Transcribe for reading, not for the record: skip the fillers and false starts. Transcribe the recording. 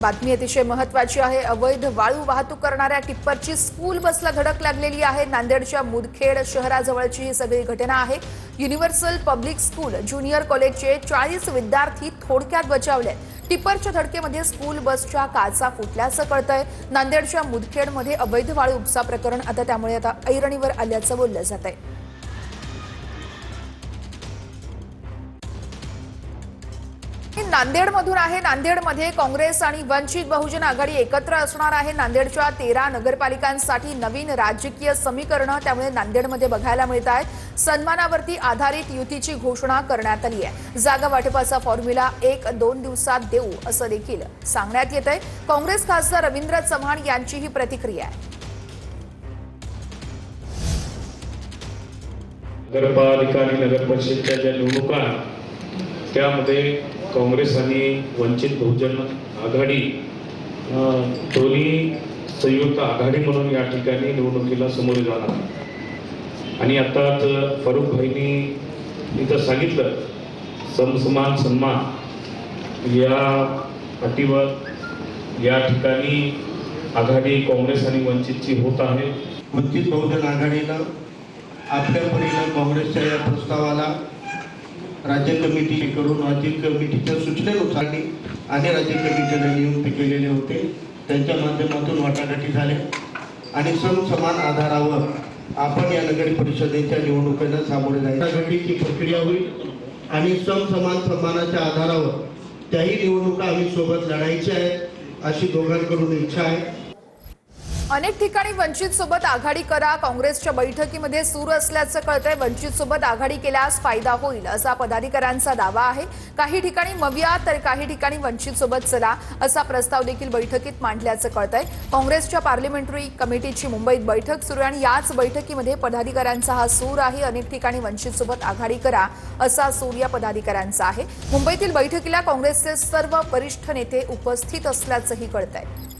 बातमी अतिशय महत्त्वाची आहे। अवैध वाळू वाहतूक करणाऱ्या टिप्परची स्कूल बसला धडक लागलेली आहे। नांदेडच्या मुदखेड शहराजवळची ही सगळी घटना आहे। युनिव्हर्सल पब्लिक स्कूल ज्युनियर कॉलेजचे 40 विद्यार्थी थोडक्यात बचावले। टिप्परच्या धडकेमध्ये स्कूल बसच्या काचा फुटल्याचं कळतंय। नांदेडच्या मुदखेडमध्ये अवैध वाळू उपसा प्रकरण त्यामुळे आता ऐरणीवर आल्याचं बोललं जातंय। नांदेडमधून आहे। नांदेडमध्ये काँग्रेस आणि वंचित बहुजन आघाडी एकत्र असणार आहे। नांदेडच्या 13 नगरपालिकांसाठी नवीन राजकीय समीकरण त्यामुळे नांदेडमध्ये बघायला मिळत आहे। सन्मानावरती आधारित युतीची घोषणा करण्यात आली आहे। जागा वाटपाचा फॉर्म्युला 1-2 दिवसात देऊ असं देखील सांगण्यात येत आहे। काँग्रेस खासदार रवींद्र चव्हाण यांची ही प्रतिक्रिया आहे। नगरपालिका आणि नगरपरिषदेच्या ज्या निवडणुका त्यामध्ये काँग्रेस आणि वंचित बहुजन आघाडी दोन्ही संयुक्त आघाडी म्हणून या ठिकाणी निवडणुकीला सामोरे जाणार। आणि आताच फारुख भाईंनी इथं सांगितलं समसमान सन्मान या अटीवर या ठिकाणी आघाडी काँग्रेस आणि वंचितची होत आहे। वंचित बहुजन आघाडीनं आपल्या परीनं काँग्रेसच्या या प्रस्तावाला राज्य कमिटीकडून राज्य कमिटीच्या सूचनेनुसार आणि राज्य कमिटीने नियुक्त केलेले होते। त्यांच्या माध्यमातून वाटाघाटी झाल्या आणि समसमान आधारावर आपण या नगर परिषदेच्या निवडणुकीला सामोरे जाण्याची प्रक्रिया होईल आणि समसमान सन्मानाच्या आधारावर त्याही निवडणुका आम्ही सोबत लढायच्या आहेत अशी दोघांकडून इच्छा आहे। अनेक ठिकाणी वंचित सोबत आघाडी करा काँग्रेसच्या बैठकीमध्ये सूर असल्याचं कळतंय। वंचित सोबत आघाडी केल्यास फायदा होईल असा पदाधिकाऱ्यांचा दावा आहे। काही ठिकाणी मविया तर काही ठिकाणी वंचित सोबत चला असा प्रस्ताव देखील बैठकीत मांडल्याचं कळतंय। काँग्रेसच्या पार्लमेंटरी कमिटीची मुंबईत बैठक सुरू आहे आणि याच बैठकीमध्ये पदाधिकाऱ्यांचा हा सूर आहे। अनेक ठिकाणी वंचित सोबत आघाडी करा असा सूर या पदाधिकाऱ्यांचा आहे। मुंबईतील बैठकीला काँग्रेसचे सर्व वरिष्ठ नेते उपस्थित असल्याचंही कळतंय।